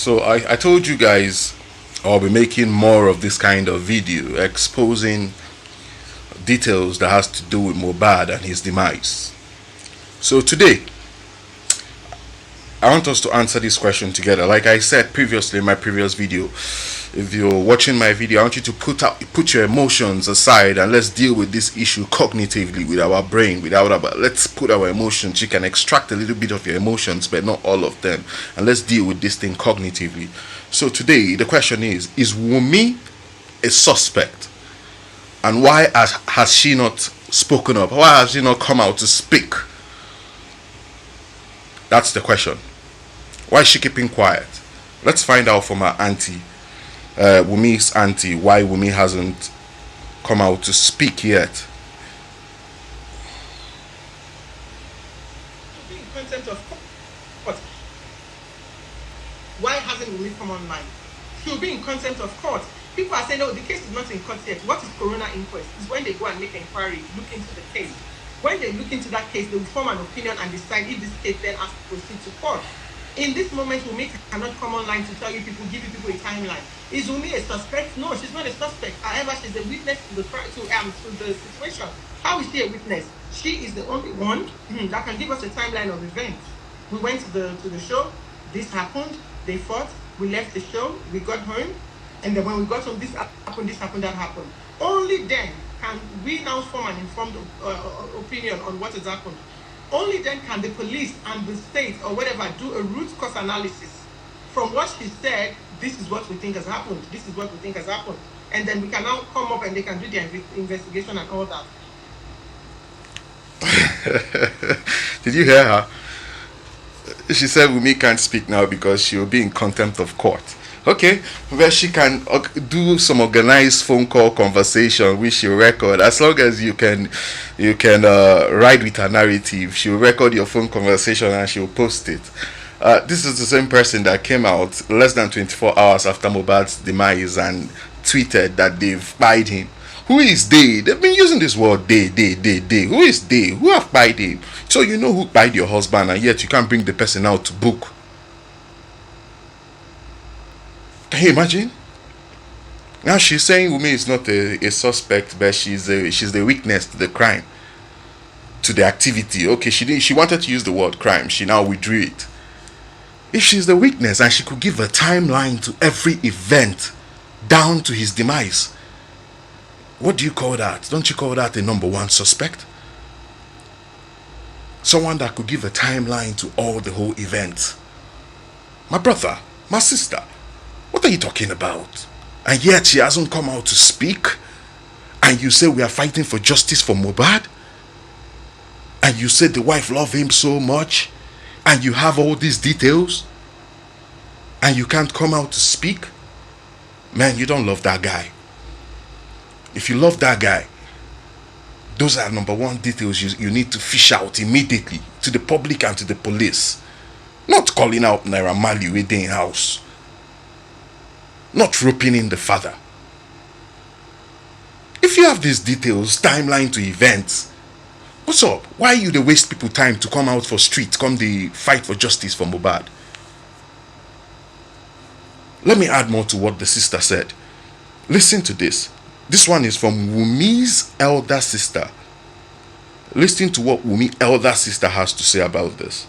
So I told you guys I'll be making more of this kind of video exposing details that has to do with mohbad and his demise. So today I want us to answer this question together. Like I said previously in my previous video, if you're watching my video, I want you to put your emotions aside and let's deal with this issue cognitively with our brain, let's put our emotions. You can extract a little bit of your emotions, but not all of them, and let's deal with this thing cognitively. So today the question is Wunmi a suspect, and why has she not spoken up? Why has she not come out to speak? That's the question. Why is she keeping quiet? Let's find out from her auntie, Wunmi's auntie, why Wunmi hasn't come out to speak yet. In contempt of court. Why hasn't Wunmi come online? She'll be in contempt of court. People are saying, no, the case is not in court yet. What is coroner inquest? Is when they go and make inquiry, look into the case. When they look into that case, they will form an opinion and decide if this case then has to proceed to court. In this moment, Wunmi cannot come online to tell you people, give you people a timeline. Is Wunmi a suspect? No, she's not a suspect. However, she's a witness to the situation. How is she a witness? She is the only one that can give us a timeline of events. We went to the show. This happened. They fought. We left the show. We got home, and then when we got home, this happened. That happened. Only then can we now form an informed opinion on what has happened. Only then can the police and the state or whatever do a root cause analysis. From what she said, this is what we think has happened. This is what we think has happened. And then we can now come up and they can do their investigation and all that. Did you hear her? She said Wunmi can't speak now because she will be in contempt of court. Okay, well, she can do some organized phone call conversation which she'll record. As long as you can ride with her narrative, she'll record your phone conversation and she'll post it. This is the same person that came out less than 24 hours after mohbad's demise and tweeted that they've buyed him. Who is they? They've been using this word they. Who is they? Who have buyed him? So you know who buyed your husband, and yet you can't bring the person out to book. Can you imagine? Now she's saying Wunmi is not a suspect, but she's the witness to the crime, to the activity. Okay, she wanted to use the word crime. She now withdrew it. If she's the witness and she could give a timeline to every event down to his demise, what do you call that? Don't you call that a number one suspect? Someone that could give a timeline to all the whole events. My brother, my sister, what are you talking about? And yet she hasn't come out to speak. And you say we are fighting for justice for mohbad. And you say the wife loved him so much. And you have all these details. And you can't come out to speak. Man, you don't love that guy. If you love that guy, those are number one details you need to fish out immediately to the public and to the police. Not calling out Naira Marley within house. Not roping in the father. If you have these details, timeline to events, what's up? Why you they waste people time to come out for street, come the fight for justice for mohbad? Let me add more to what the sister said. Listen to this. This one is from Wunmi's elder sister. Listen to what Wunmi's elder sister has to say about this.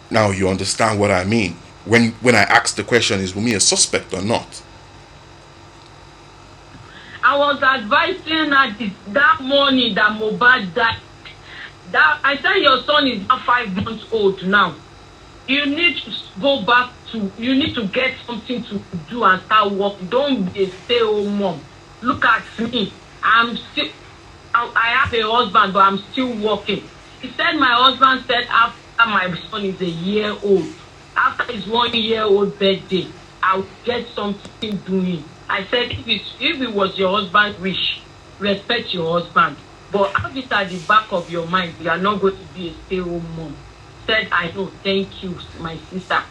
Now you understand what I mean. When I ask the question, is Wunmi a suspect or not? I was advising her that morning that mohbad died. That I said your son is now 5 months old now. You need to go back to, you need to get something to do and start working. Don't be a stay-home mom. Look at me. I have a husband, but I'm still working. He said my husband said after my son is a year old, after his 1 year old birthday, I'll get something doing. I said if it was your husband's wish, respect your husband. But have it at the back of your mind, you are not going to be a stay-home mom. Said, I know, thank you, my sister.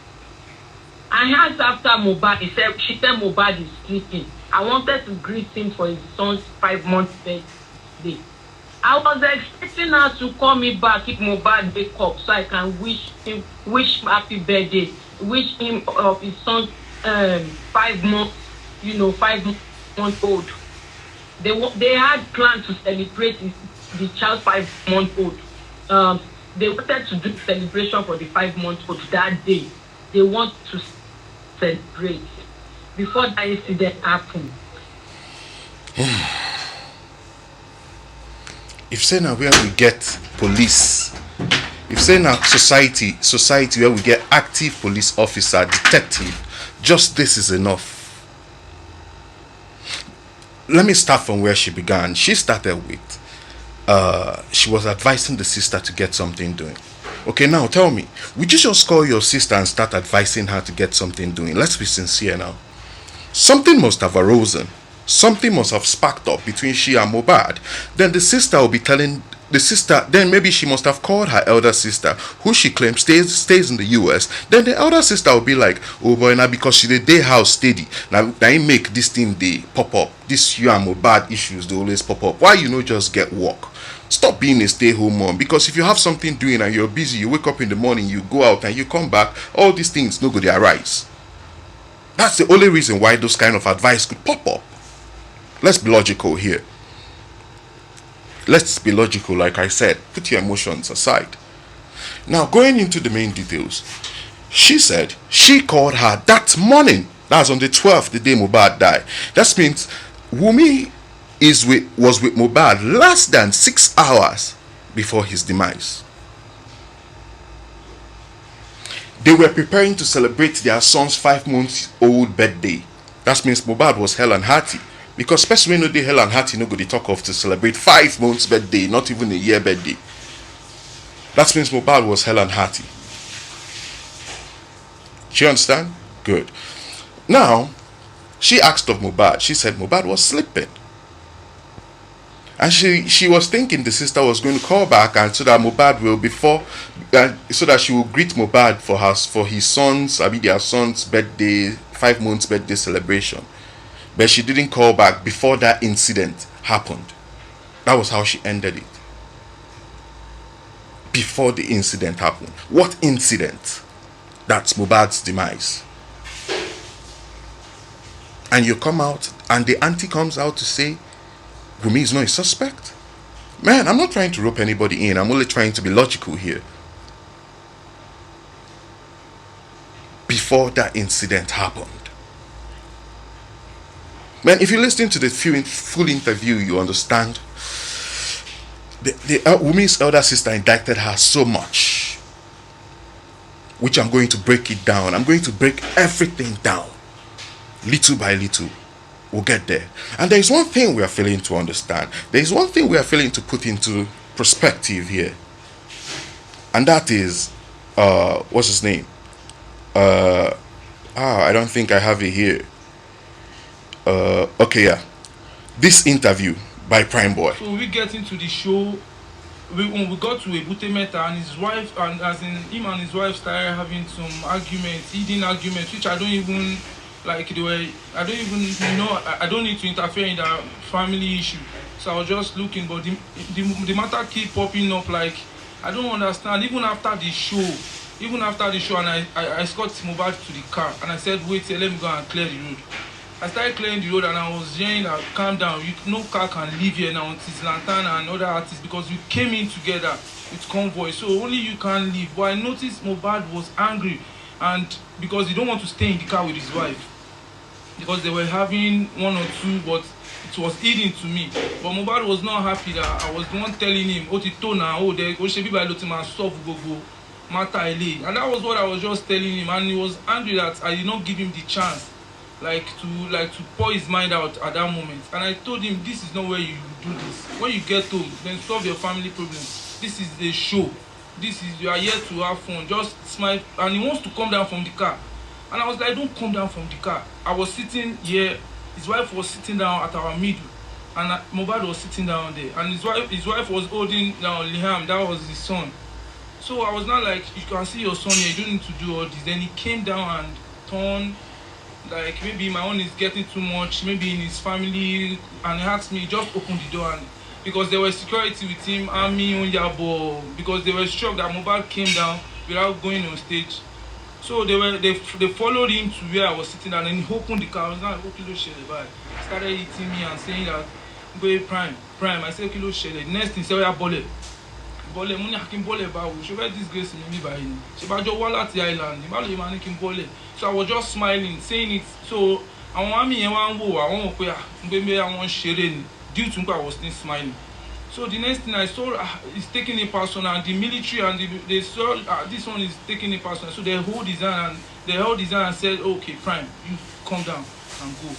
I asked after mohbad, she said mohbad is sleeping. I wanted to greet him for his son's 5 month birthday. I was expecting her to call me back if Mohbad wake up so I can wish him happy birthday, wish him of his son 5 months, 5 months old. They had planned to celebrate the child 5 months old. They wanted to do celebration for the 5 months old that day. They want to celebrate before that incident happened. If say now where we get police, if say now society where we get active police officer, detective, just this is enough. Let me start from where she began. She started with she was advising the sister to get something doing. Okay, now tell me, would you just call your sister and start advising her to get something doing? Let's be sincere now. Something must have arisen. Something must have sparked up between she and Mohbad. Then the sister will be telling the sister, then maybe she must have called her elder sister, who she claims stays in the US. Then the elder sister will be like, oh boy, now because she the day house steady. Now I make this thing they pop up. This you and Mohbad issues they always pop up. Why you no just get work? Stop being a stay-home mom, because if you have something doing and you're busy, you wake up in the morning, you go out and you come back, all these things no go they arise. That's the only reason why those kind of advice could pop up. Let's be logical here. Let's be logical, like I said. Put your emotions aside. Now, going into the main details, she said she called her that morning. That's on the 12th, the day Mohbad died. That means Wunmi was with Mohbad less than 6 hours before his demise. They were preparing to celebrate their son's 5-month-old birthday. That means Mohbad was hell and hearty. Because especially when they hell and hearty no go they talk of to celebrate 5 months birthday, not even a year birthday. That means Mohbad was hell and hearty. Do you understand? Good. Now, she asked of Mohbad. She said Mohbad was sleeping. And she was thinking the sister was going to call back, and so that Mohbad will so that she will greet Mohbad for his son's, their son's birthday, 5 months birthday celebration. But she didn't call back before that incident happened. That was how she ended it. Before the incident happened. What incident? That's Mohbad's demise. And you come out, and the auntie comes out to say Wunmi is not a suspect. Man, I'm not trying to rope anybody in. I'm only trying to be logical here. Before that incident happened. Man, if you listen to the full interview, you understand. Wunmi's elder sister indicted her so much, which I'm going to break it down. I'm going to break everything down, little by little. We'll get there. And there is one thing we are failing to understand. There is one thing we are failing to put into perspective here, and that is, what's his name? I don't think I have it here. Okay, yeah. This interview by Prime Boy. So we get into the show. When we got to Ebute Meta, and his wife, and as in him and his wife started having some arguments, hidden arguments, which I don't even like. I don't even know. I don't need to interfere in that family issue. So I was just looking, but the matter keep popping up. Like I don't understand. Even after the show, and I escorted Mohbad to the car, and I said, wait, let me go and clear the road. I started clearing the road, and I was saying that calm down, no car can leave here now until Lantern and other artists, because you came in together with convoy, so only you can leave. But I noticed Mohbad was angry, and because he don't want to stay in the car with his wife, because they were having one or two, but it was hidden to me. But Mohbad was not happy that I was the one telling him, and that was what I was just telling him, and he was angry that I did not give him the chance to pour his mind out at that moment. And I told him, this is not where you do this. When you get home, then solve your family problems. This is the show. You are here to have fun. Just smile. And he wants to come down from the car. And I was like, don't come down from the car. I was sitting here. His wife was sitting down at our middle. And Mohbad was sitting down there. And his wife was holding down Liam. That was his son. So I was not like, you can see your son here. You don't need to do all this. Then he came down and turned. Like maybe my own is getting too much, maybe in his family, and he asked me, just open the door, and because there was security with him, army, Onyabo, because they were shocked that Mohbad came down without going on stage. So they followed him to where I was sitting, and then he opened the car. I was like, okay, look, Shele, started hitting me and saying that, go prime. I said, okay, look, Shele. Next thing, say, yeah, bọ́lẹ̀ mo ní akin bọ́lẹ̀ báwo ṣe fẹ́ disgrace mi báyìí ni ṣe bá jọ wá láti island ní báwo lè máa ní kí n bọ́lẹ̀. So I was just smiling saying it. So àwọn àmì yẹn wá ń wò àwọn mọ̀ pé gbẹ́gbẹ́ àwọn ṣeré ni due to I was still smiling. So the next thing I saw is taking it personal, and the military and they saw this one is taking it personal. So they held his hand and said, okay, prime, you come down and go.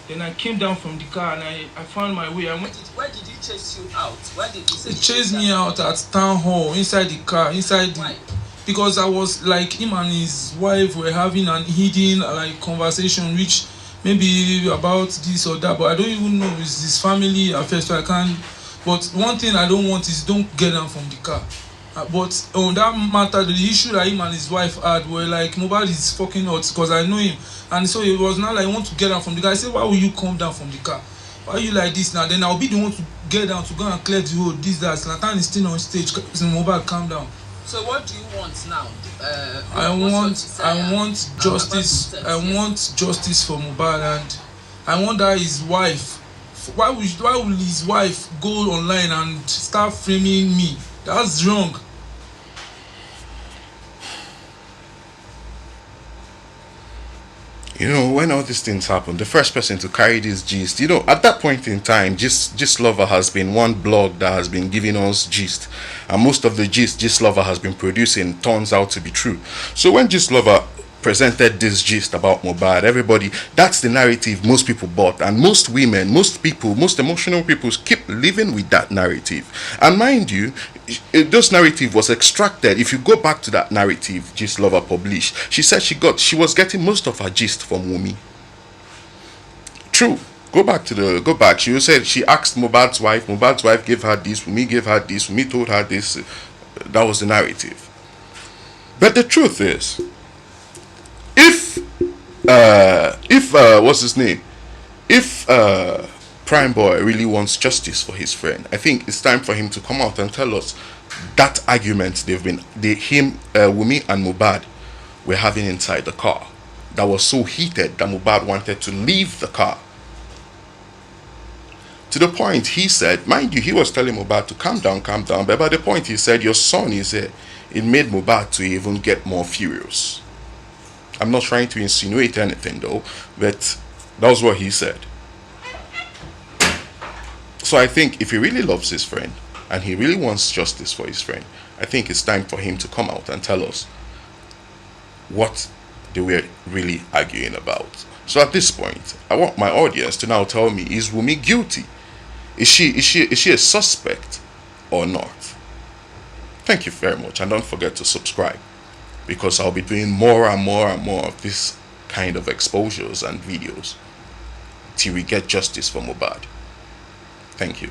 Then I came down from the car and I found my way. Where did he chase you out? Where did he say he chased me out at town hall, inside the car, Why? Because I was like, him and his wife were having an hidden like conversation, which maybe about this or that, but I don't even know, it's his family affairs, so I can't. But one thing I don't want is don't get down from the car. But on that matter, the issue that him and his wife had were like, Mohbad is fucking hot because I know him. And so it was not like, I want to get down from the car. I said, why will you come down from the car? Why are you like this now? Then I'll be the one to get down to go and clear the road. This, that. Zlatan is still on stage. So Mohbad, calm down. So what do you want now? I want justice. I want justice for Mohbad, and I want that his wife. Why will his wife go online and start framing me? That's wrong. You know, when all these things happen, the first person to carry this gist, you know, at that point in time, Gist Lover has been one blog that has been giving us gist, and most of the Gist Lover has been producing turns out to be true. So when Gist Lover presented this gist about Mohbad, everybody, that's the narrative most people bought, and most women, most people, most emotional people keep living with that narrative. And mind you, this narrative was extracted. If you go back to that narrative Gist Lover published, she said she was getting most of her gist from Wunmi. True. Go back. She said she asked Mohbad's wife gave her this, Wunmi gave her this, Wunmi told her this. That was the narrative. But the truth is, if what's his name? If Prime Boy really wants justice for his friend, I think it's time for him to come out and tell us that argument Wunmi and Mohbad were having inside the car that was so heated that Mohbad wanted to leave the car. To the point he said, mind you, he was telling Mohbad to calm down, but by the point he said, your son is here, it made Mohbad to even get more furious. I'm not trying to insinuate anything though, but that was what he said. So I think if he really loves his friend and he really wants justice for his friend, I think it's time for him to come out and tell us what they were really arguing about. So at this point, I want my audience to now tell me, is Wunmi guilty? Is she a suspect or not? Thank you very much, and don't forget to subscribe, because I'll be doing more and more of this kind of exposures and videos till we get justice for Mohbad. Thank you.